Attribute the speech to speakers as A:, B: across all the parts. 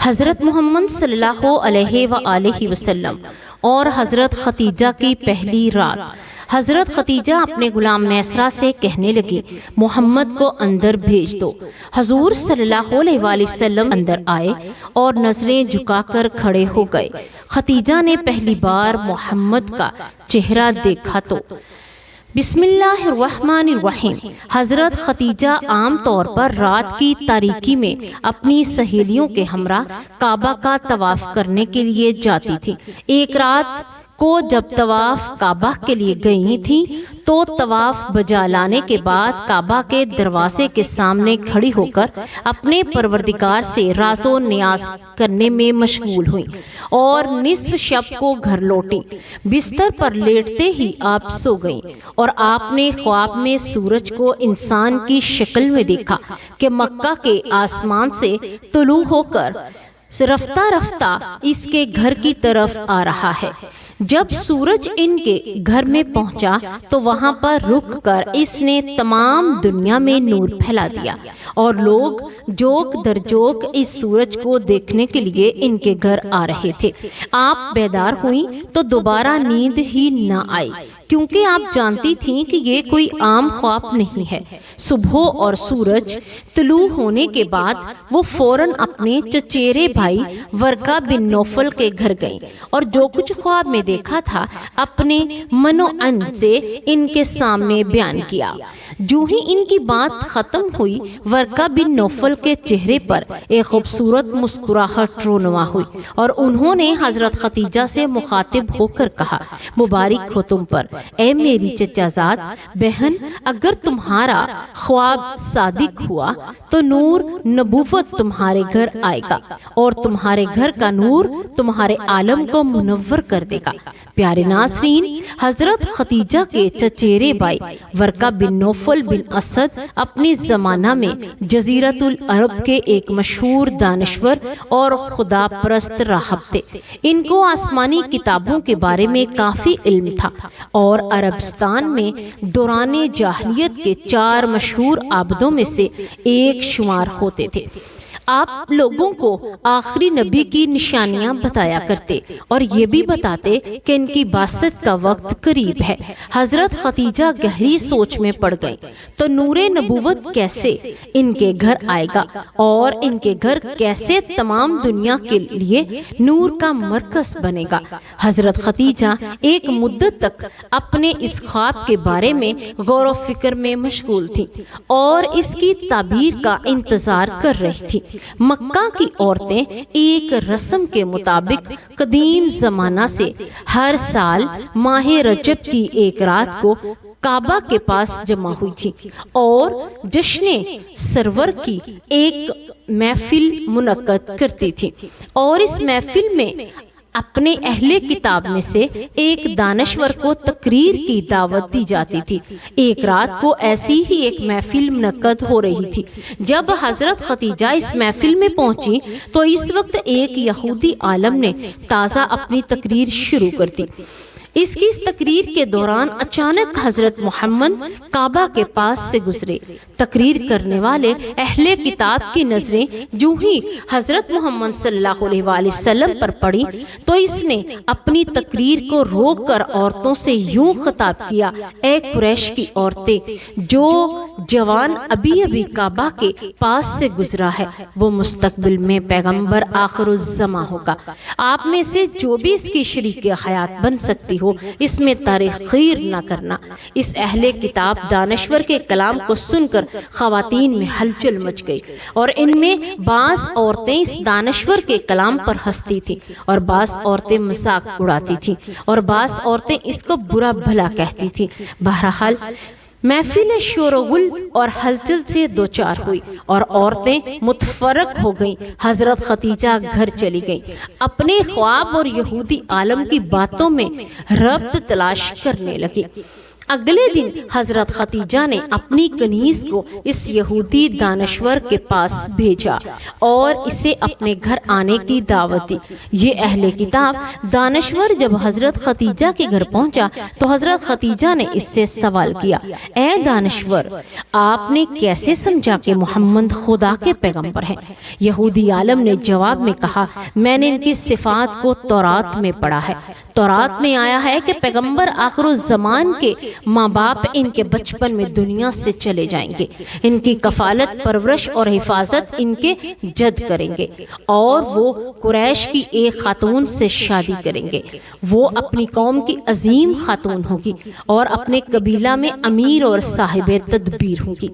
A: حضرت محمد صلی اللہ علیہ وآلہ وسلم اور حضرت خدیجہ کی پہلی رات۔ حضرت خدیجہ اپنے غلام میسرہ سے کہنے لگی، محمد کو اندر بھیج دو۔ حضور صلی اللہ علیہ وآلہ وسلم اندر آئے اور نظریں جھکا کر کھڑے ہو گئے۔ خدیجہ نے پہلی بار محمد کا چہرہ دیکھا تو بسم اللہ الرحمن الرحیم۔ حضرت خدیجہ عام طور پر رات کی تاریکی میں اپنی سہیلیوں کے ہمراہ کعبہ کا طواف کرنے کے لیے جاتی تھی۔ ایک رات کو جب طواف کعبہ کے لیے گئی تھی تو طواف بجا لانے کے بعد کعبہ کے دروازے کے سامنے کھڑی ہو کر اپنے پروردگار سے راز و نیاز کرنے میں مشغول ہوئی اور نصف شب کو گھر لوٹی۔ بستر پر لیٹتے ہی آپ سو گئیں اور آپ نے خواب میں سورج کو انسان کی شکل میں دیکھا کہ مکہ کے آسمان سے طلوع ہو کر رفتہ رفتہ اس کے گھر کی طرف آ رہا ہے۔ جب سورج ان کے گھر میں پہنچا تو وہاں پر رک کر اس نے تمام دنیا میں نور پھیلا دیا اور لوگ جوک در جوک اس سورج کو دیکھنے کے لیے ان کے گھر آ رہے تھے۔ آپ بیدار ہوئیں تو دوبارہ نیند ہی نہ آئی، کیونکہ آپ جانتی تھیں کہ یہ کوئی عام خواب نہیں ہے۔ صبح اور سورج طلوع ہونے کے بعد وہ فوراً اپنے چچیرے بھائی ورقہ بن نوفل کے گھر گئیں اور جو کچھ خواب میں دیکھا تھا اپنے من و عن سے ان کے سامنے بیان کیا۔ جو ہی ان کی بات ختم ہوئی، ورقہ بن نوفل کے چہرے پر ایک خوبصورت مسکراہٹ رونما ہوئی اور انہوں نے حضرت خدیجہ سے مخاطب ہو کر کہا، مبارک ہو تم پر اے میری چچا زاد بہن، اگر تمہارا خواب صادق ہوا تو نور نبوت تمہارے گھر آئے گا اور تمہارے گھر کا نور تمہارے عالم کو منور کر دے گا۔ پیارے ناظرین، حضرت خدیجہ کے چچیرے بھائی ورقہ بن نوفل بن اسد اپنی زمانہ میں جزیرۃ العرب کے ایک مشہور دانشور اور خدا پرست راہب تھے۔ ان کو آسمانی کتابوں کے بارے میں کافی علم تھا اور عربستان میں دوران جاہلیت کے 4 مشہور عابدوں میں سے ایک شمار ہوتے تھے۔ آپ لوگوں کو آخری نبی کی نشانیاں بتایا کرتے اور یہ بھی بتاتے کہ ان کی بعثت کا وقت قریب ہے۔ حضرت خدیجہ گہری سوچ میں پڑ گئیں تو نور نبوت کیسے ان کے گھر آئے گا اور ان کے گھر کیسے تمام دنیا کے لیے نور کا مرکز بنے گا۔ حضرت خدیجہ ایک مدت تک اپنے اس خواب کے بارے میں غور و فکر میں مشغول تھی اور اس کی تعبیر کا انتظار کر رہی تھی۔ مکہ کی عورتیں ایک رسم کے مطابق قدیم زمانہ سے ہر سال ماہ رجب کی ایک رات کو کعبہ کے پاس جمع ہوئی تھی اور جشن سرور کی ایک محفل منعقد کرتی تھی اور اس محفل میں اپنے اہل کتاب میں سے ایک دانشور کو تقریر کی دعوت دی جاتی تھی۔ ایک رات کو ایسی ہی ایک محفل منعقد ہو رہی تھی۔ جب حضرت خدیجہ اس محفل میں پہنچی تو اس وقت ایک یہودی عالم نے تازہ اپنی تقریر شروع کر دی۔ اس تقریر کے دوران اچانک حضرت محمد کعبہ کے پاس سے گزرے۔ تقریر کرنے والے اہل کتاب کی نظریں جو ہی حضرت محمد صلی اللہ علیہ وآلہ وسلم پر پڑی تو اس نے اپنی تقریر کو روک کر عورتوں سے یوں خطاب کیا، اے قریش کی عورتیں، جو جوان ابھی کعبہ کے پاس سے گزرا ہے وہ مستقبل میں پیغمبر آخر الزماں ہوگا۔ آپ میں سے جو بھی اس کی شریک حیات بن سکتی ہو اس میں تاخیر نہ کرنا۔ اس اہل کتاب دانشور کے کلام کو سن کر خواتین میں ہلچل مچ گئی اور ان میں بعض عورتیں اس دانشور کے کلام پر ہنستی تھیں اور بعض عورتیں مذاق اڑاتی تھیں اور بعض عورتیں اس کو برا بھلا کہتی تھیں۔ بہرحال محفل شور و غل اور ہلچل سے دوچار ہوئی اور عورتیں متفرق ہو گئیں۔ حضرت خدیجہ گھر چلی گئیں، اپنے خواب اور یہودی عالم کی باتوں میں ربط تلاش کرنے لگی۔ اگلے دن حضرت خدیجہ نے اپنی کنیز کو اس یہودی دانشور کے پاس بھیجا اور اسے اپنے گھر آنے کی دعوت دی۔ یہ اہل کتاب دانشور جب حضرت خدیجہ کے گھر پہنچا تو حضرت خدیجہ نے اس سے سوال کیا، اے دانشور، آپ نے کیسے سمجھا کہ محمد خدا کے پیغمبر ہیں؟ یہودی عالم نے جواب میں کہا، میں نے ان کی صفات کو تورات میں پڑھا ہے۔ تورات میں آیا ہے کہ پیغمبر آخر الزمان کے ماں باپ ان کے بچپن میں دنیا سے چلے جائیں گے، ان کی کفالت، پرورش اور حفاظت ان کے جد کریں گے، اور وہ قریش کی ایک خاتون سے شادی کریں گے۔ وہ اپنی قوم کی عظیم خاتون ہوگی اور اپنے قبیلہ میں امیر اور صاحب تدبیر ہوگی۔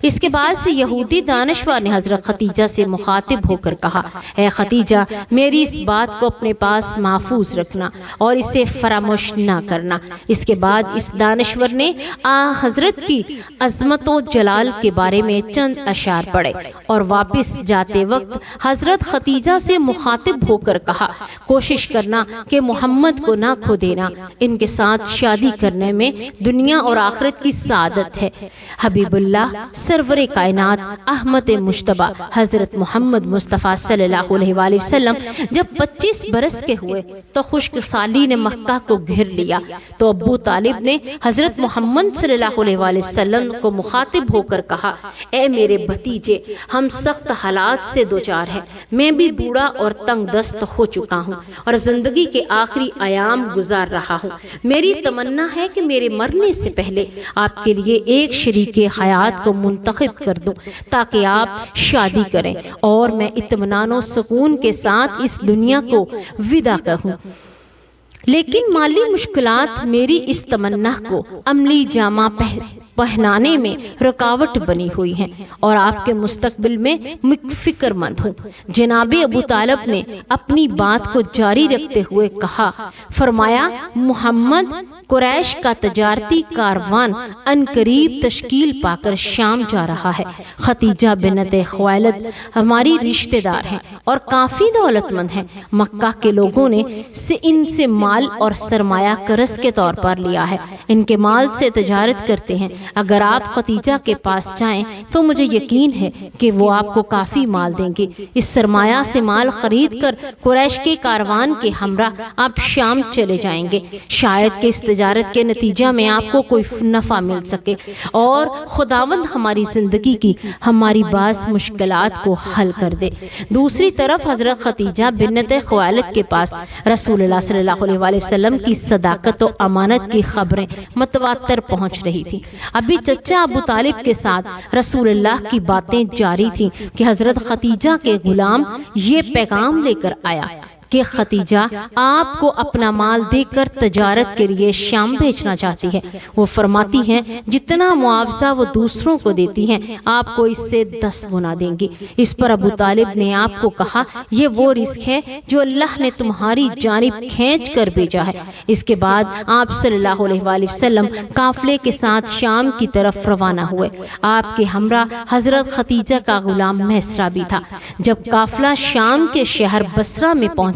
A: اس کے بعد سے یہودی دانشور نے حضرت خدیجہ سے مخاطب ہو کر کہا، اے خدیجہ، میری اس بات کو اپنے پاس محفوظ رکھنا اور اسے فراموش نہ کرنا۔ اس کے بعد اس دانشور نے حضرت کی عظمت و جلال کے بارے میں چند اشعار پڑھے اور واپس جاتے وقت حضرت خدیجہ سے مخاطب ہو کر کہا، کوشش کرنا کہ محمد کو نہ کھو دینا، ان کے ساتھ شادی کرنے میں دنیا اور آخرت کی سعادت ہے۔ حبیب اللہ سرور کائنات احمد مجتبی حضرت محمد مصطفیٰ صلی اللہ علیہ وآلہ وسلم جب 25 برس کے ہوئے تو خشک سالی نے مکہ کو گھیر لیا، تو ابو طالب نے حضرت محمد صلی اللہ علیہ وآلہ وسلم کو مخاطب ہو کر کہا، اے میرے بھتیجے، ہم سخت حالات سے دوچار ہیں، میں بھی بوڑھا اور تنگ دست ہو چکا ہوں اور زندگی کے آخری ایام گزار رہا ہوں۔ میری تمنا ہے کہ میرے مرنے سے پہلے آپ کے لیے ایک شریک حیات کو منتخب کر دوں تاکہ آپ شادی کریں اور میں اطمینان و سکون کے ساتھ اس دنیا کو وداع کہوں۔ لیکن مالی مشکلات میری اس تمنا کو عملی جامہ پہنانے میں رکاوٹ بنی ہوئی ہیں اور آپ کے مستقبل میں فکر مند ہوں۔ جناب ابو طالب نے اپنی بات کو جاری رکھتے ہوئے کہا، فرمایا، محمد قریش کا تجارتی کاروان ان قریب تشکیل پا کر شام جا رہا ہے۔ خدیجہ بنت خویلد ہماری رشتہ دار ہیں اور کافی دولت مند ہیں۔ مکہ کے لوگوں نے ان سے مال اور سرمایہ قرض کے طور پر لیا ہے، ان کے مال سے تجارت کرتے ہیں۔ اگر آپ خدیجہ کے پاس جائیں تو مجھے یقین ہے کہ وہ آپ کو کافی مال دیں گے۔ اس سرمایہ سے مال خرید کر قریش کے کاروان کے ہمراہ آپ شام چلے جائیں گے، شاید کہ اس تجارت کے نتیجہ میں آپ کو کوئی نفع مل سکے اور خداوند ہماری زندگی کی ہماری بعض مشکلات کو حل کر دے۔ دوسری طرف حضرت خدیجہ بنت خویلد کے پاس رسول اللہ صلی اللہ علیہ وآلہ وسلم کی صداقت و امانت کی خبریں متواتر پہنچ رہی تھی۔ ابھی چچا ابو طالب کے ساتھ رسول اللہ کی باتیں جاری تھیں کہ حضرت خدیجہ کے غلام یہ پیغام لے کر آیا کہ خدیجہ آپ کو اپنا مال دے کر تجارت کے لیے شام بھیجنا چاہتی ہے۔ وہ فرماتی ہیں جتنا معاوضہ وہ دوسروں کو دیتی ہیں آپ کو اس سے 10 گنا دیں گی۔ اس پر ابو طالب نے آپ کو کہا، یہ وہ رزق ہے جو اللہ نے تمہاری جانب کھینچ کر بھیجا ہے۔ اس کے بعد آپ صلی اللہ علیہ وآلہ وسلم قافلے کے ساتھ شام کی طرف روانہ ہوئے۔ آپ کے ہمراہ حضرت خدیجہ کا غلام میسرہ بھی تھا۔ جب قافلہ شام کے شہر بصرہ میں پہنچا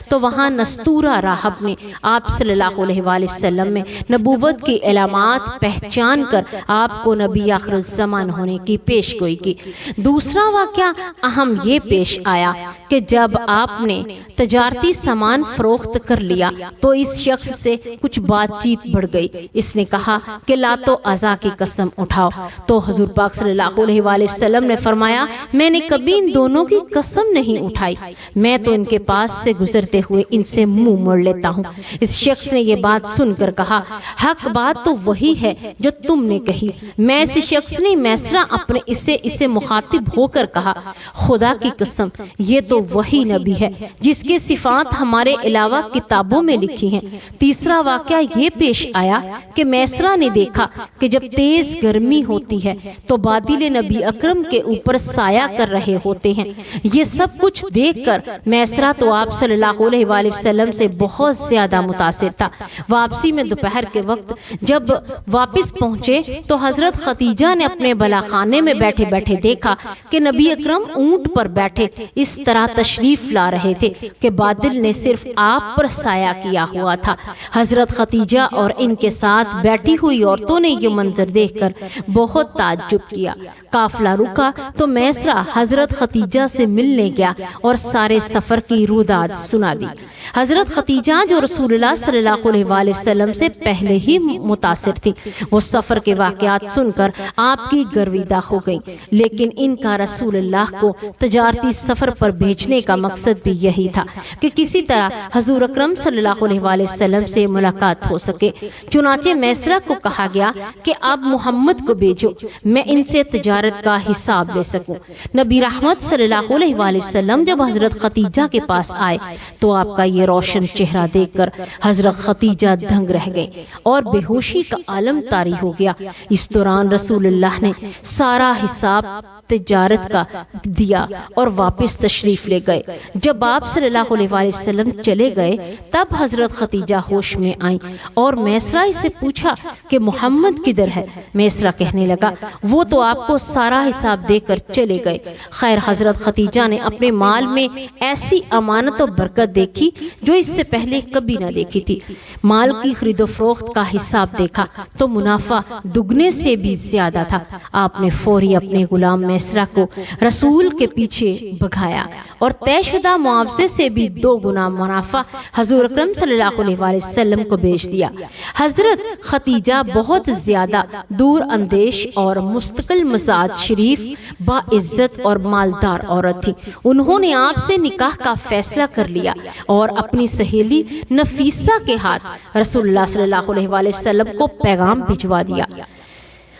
A: تو وہاں نستورہ راہب نے آپ صلی اللہ علیہ وآلہ وسلم میں نبوت کی علامات پہچان کر آپ کو نبی آخر الزمان ہونے کی پیش گوئی کی۔ دوسرا واقعہ اہم یہ پیش آیا کہ جب آپ نے تجارتی سامان فروخت کر لیا تو اس شخص سے کچھ بات چیت بڑھ گئی۔ اس نے کہا کہ لات و عزا کی قسم اٹھاؤ، تو حضور پاک صلی اللہ علیہ وآلہ وسلم نے فرمایا، میں نے کبھی ان دونوں کی قسم نہیں اٹھائی، میں تو ان کے پاس سے گزرتے ہوئے ان سے منہ موڑ لیتا ہوں۔ اس شخص نے یہ بات سن کر کہا، حق بات تو وہی ہے جو تم نے کہی۔ میں اس شخص نے میسرہ اپنے اسے مخاطب ہو کر کہا، خدا کی قسم یہ تو وہی نبی ہے جس کے صفات ہمارے علاوہ کتابوں میں لکھی ہیں۔ تیسرا واقعہ یہ پیش آیا کہ میسرہ نے دیکھا کہ جب تیز گرمی ہوتی ہے تو بادل نبی اکرم کے اوپر سایہ کر رہے ہوتے ہیں۔ یہ سب کچھ دیکھ کر میسرہ تو آپ صلی اللہ علیہ وآلہ وسلم سے بہت زیادہ متاثر تھا۔ واپسی میں دوپہر کے وقت جب واپس پہنچے تو حضرت خدیجہ نے اپنے بلا خانے میں بیٹھے بیٹھے دیکھا کہ نبی اکرم اونٹ پر بیٹھے اس طرح تشریف لا رہے تھے کہ بادل نے صرف آپ پر سایہ کیا ہوا تھا۔ حضرت خدیجہ اور ان کے ساتھ بیٹھی ہوئی عورتوں نے یہ منظر دیکھ کر بہت تعجب کیا۔ قافلہ رکا تو میسرہ حضرت خدیجہ سے ملنے گیا اور سارے سفر کی روداد سنا دی۔ حضرت خدیجہ جو رسول اللہ صلی اللہ علیہ وآلہ وسلم سے پہلے ہی متاثر تھی، وہ سفر کے واقعات سن کر آپ کی گرویدہ ہو گئی، لیکن ان کا رسول اللہ کو تجارتی سفر پر بھیجنے کا مقصد بھی یہی تھا کہ کسی طرح حضور اکرم صلی اللہ علیہ وآلہ وسلم سے ملاقات ہو سکے۔ چنانچہ میسرہ کو کہا گیا کہ اب محمد کو بھیجو، میں ان سے تجارت کا حساب لے سکوں۔ نبی رحمت صلی اللہ علیہ وآلہ وسلم جب حضرت خدیجہ کے پاس آئے تو آپ کا یہ روشن چہرہ دیکھ کر حضرت خدیجہ دنگ رہ گئے اور بے ہوشی کا عالم طاری ہو گیا۔ اس دوران رسول اللہ نے سارا حساب تجارت کا دیا اور واپس تشریف لے گئے۔ جب آپ صلی اللہ علیہ وآلہ وسلم چلے گئے تب حضرت خدیجہ ہوش میں آئیں اور میسرہ سے پوچھا کہ محمد کدھر ہے؟ میسرہ کہنے لگا وہ تو آپ کو سارا حساب دے کر چلے گئے۔ خیر حضرت خدیجہ نے اپنے مال میں ایسی امانت و برکت دیکھی جو اس سے پہلے کبھی نہ دیکھی تھی۔ مال کی خرید و فروخت کا حساب دیکھا تو منافع دگنے سے بھی زیادہ تھا۔ آپ نے فوری اپنے غلام میسرہ کو رسول کے پیچھے بھگایا اور طے شدہ معاوضے سے بھی 2 گنا منافع حضور اکرم صلی اللہ علیہ وآلہ وسلم کو بیچ دیا۔ حضرت خدیجہ بہت زیادہ دور اندیش اور مستقل مزاج، شریف، باعزت اور مالدار عورت تھی۔ انہوں نے آپ سے نکاح کا فیصلہ کر لیا اور اپنی سہیلی نفیسہ کے ہاتھ رسول اللہ صلی اللہ علیہ وآلہ وسلم کو پیغام بھجوا دیا۔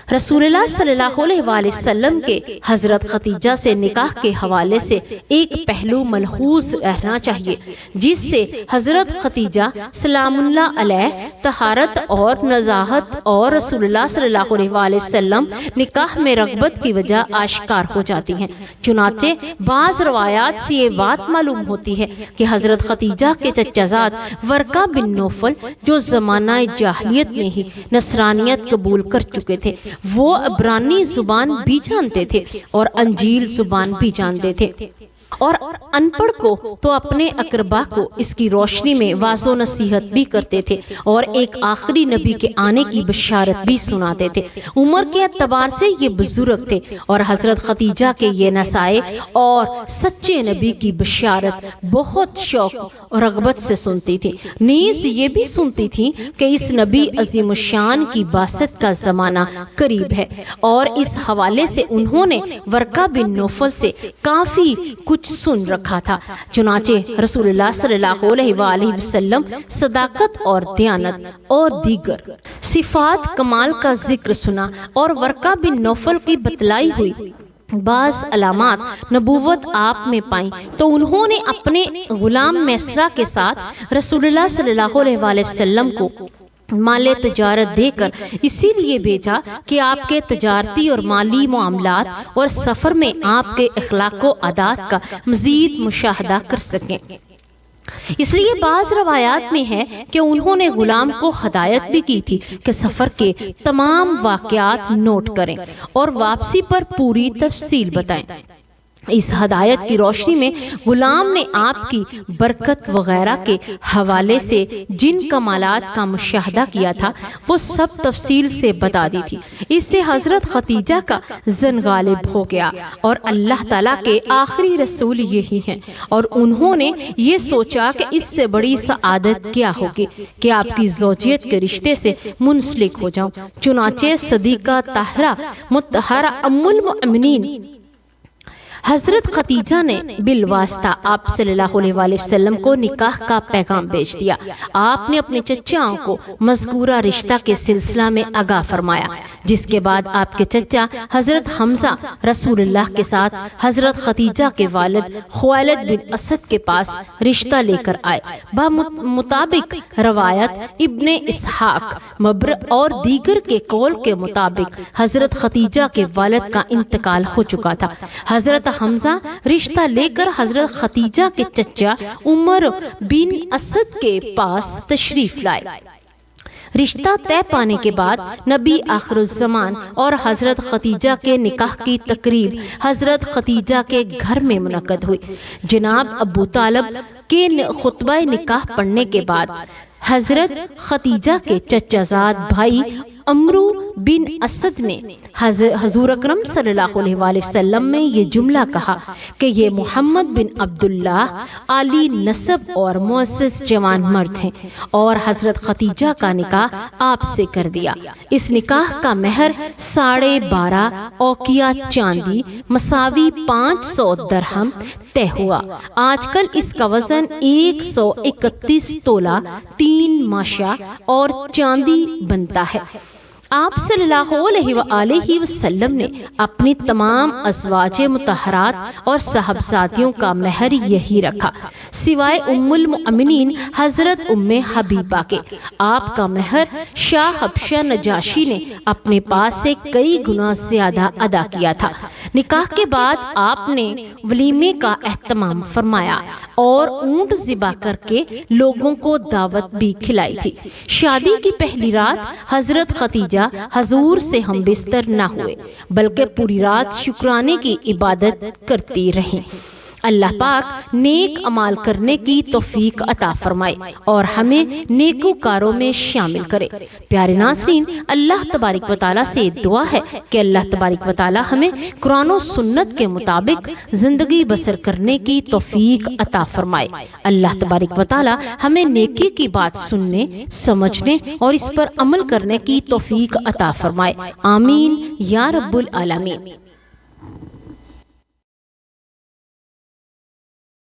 A: رسول اللہ صلی اللہ علیہ وآلہ وسلم کے حضرت خدیجہ سے نکاح کے حوالے سے ایک پہلو ملحوظ رہنا چاہیے جس سے حضرت خدیجہ سلام اللہ علیہ طہارت اور نزاہت اور رسول اللہ صلی اللہ علیہ وآلہ وسلم نکاح میں رغبت کی وجہ آشکار ہو جاتی ہیں۔ چنانچہ بعض روایات سے یہ بات معلوم ہوتی ہے کہ حضرت خدیجہ کے چچا زاد ورقہ بن نوفل جو زمانہ جاہلیت میں ہی نصرانیت قبول کر چکے تھے، وہ عبرانی زبان بھی جانتے تھے اور انجیل زبان بھی جانتے تھے اور ان پڑھ کو تو اپنے اقربا کو اس کی روشنی میں واضح و نصیحت بھی کرتے تھے اور ایک آخری نبی کے آنے کی بشارت بھی سناتے تھے۔ عمر کے اعتبار سے یہ بزرگ تھے اور حضرت خدیجہ کے یہ نسائے اور سچے نبی کی بشارت بہت شوق اور رغبت سے سنتی تھی۔ نیز یہ بھی سنتی تھی کہ اس نبی عظیم الشان کی بعثت کا زمانہ قریب ہے اور اس حوالے سے انہوں نے ورقہ بن نوفل سے کافی کچھ سن رکھا تھا۔ چنانچہ رسول اللہ صلی اللہ علیہ وآلہ وسلم صداقت اور دیانت اور دیگر صفات کمال کا ذکر سنا اور ورقہ بن نوفل کی بتلائی ہوئی بعض علامات نبوت آپ میں پائیں تو انہوں نے اپنے غلام میسرہ کے ساتھ رسول اللہ صلی اللہ علیہ وآلہ وسلم کو مال تجارت دے کر اسی لیے بھیجا کہ آپ کے تجارتی اور مالی معاملات اور سفر میں آپ کے اخلاق و عادات کا مزید مشاہدہ کر سکیں۔ اس لیے بعض روایات میں ہے کہ انہوں نے غلام کو ہدایت بھی کی تھی کہ سفر کے تمام واقعات نوٹ کریں اور واپسی پر پوری تفصیل بتائیں۔ اس ہدایت کی روشنی میں غلام نے آپ کی برکت وغیرہ کے حوالے سے جن کمالات کا مشاہدہ کیا تھا وہ سب تفصیل سے بتا دی تھی۔ اس سے حضرت خدیجہ کا ظن غالب ہو گیا اور اللہ تعالیٰ کے آخری رسول یہی ہیں اور انہوں نے یہ سوچا کہ اس سے بڑی سعادت کیا ہوگی کہ آپ کی زوجیت کے رشتے سے منسلک ہو جاؤں۔ چنانچہ صدیقہ طاہرہ مطہرہ ام المؤمنین حضرت خدیجہ نے بالواسطہ آپ صلی اللہ علیہ وآلہ وسلم کو نکاح کا پیغام بھیج دیا۔ آپ نے اپنے چچاؤں کو مذکورہ رشتہ کے سلسلہ میں آگاہ فرمایا۔ جس کے بعد آپ کے چچا حضرت حمزہ رسول اللہ کے ساتھ حضرت خدیجہ کے والد خویلد بن اسد کے پاس رشتہ لے کر آئے۔ مطابق روایت ابن اسحاق مبر اور دیگر کے قول کے مطابق حضرت خدیجہ کے والد کا انتقال ہو چکا تھا۔ حضرت حمزہ رشتہ لے کر حضرت خدیجہ کے چچا عمر بن اسد کے پاس تشریف لائے۔ رشتہ طے پانے کے بعد نبی آخر الزمان اور حضرت خدیجہ کے نکاح کی تقریب حضرت خدیجہ کے گھر میں منعقد ہوئی۔ جناب ابو طالب کے خطبہ نکاح پڑھنے کے بعد حضرت خدیجہ کے چچا زاد بھائی عمرو بن اسد نے حضور اکرم صلی اللہ علیہ وآلہ وسلم میں یہ جملہ کہا کہ یہ محمد بن عبداللہ عالی نسب اور معزز جوان مرد ہیں، اور حضرت خدیجہ کا نکاح آپ سے کر دیا۔ اس نکاح کا مہر 12.5 اوقیہ چاندی مساوی 500 درہم طے ہوا۔ آج کل اس کا وزن 131 تولہ 3 ماشا اور چاندی بنتا ہے۔ آپ صلی اللہ علیہ وآلہ وسلم نے اپنی تمام ازواج مطہرات اور صاحبزادیوں کا مہر یہی رکھا، سوائے ام المؤمنین حضرت ام حبیبہ کے۔ آپ کا مہر شاہ حبشہ نجاشی نے اپنے پاس سے کئی گنا زیادہ ادا کیا تھا۔ نکاح کے بعد آپ نے ولیمے کا اہتمام فرمایا اور اونٹ ذبح کر کے لوگوں کو دعوت بھی کھلائی تھی۔ شادی کی پہلی رات حضرت خدیجہ حضور سے ہم بستر نہ ہوئے، بلکہ پوری رات شکرانے کی عبادت کرتی رہیں۔ اللہ پاک نیک عمال کرنے کی توفیق عطا فرمائے اور ہمیں نیکوکاروں میں شامل کرے۔ پیارے ناظرین، اللہ تبارک و تعالیٰ سے دعا ہے کہ اللہ تبارک و تعالیٰ ہمیں قرآن و سنت کے مطابق زندگی بسر کرنے کی توفیق عطا فرمائے۔ اللہ تبارک و تعالیٰ ہمیں نیکی کی بات سننے، سمجھنے اور اس پر عمل کرنے کی توفیق عطا فرمائے۔ آمین یا رب العالمین۔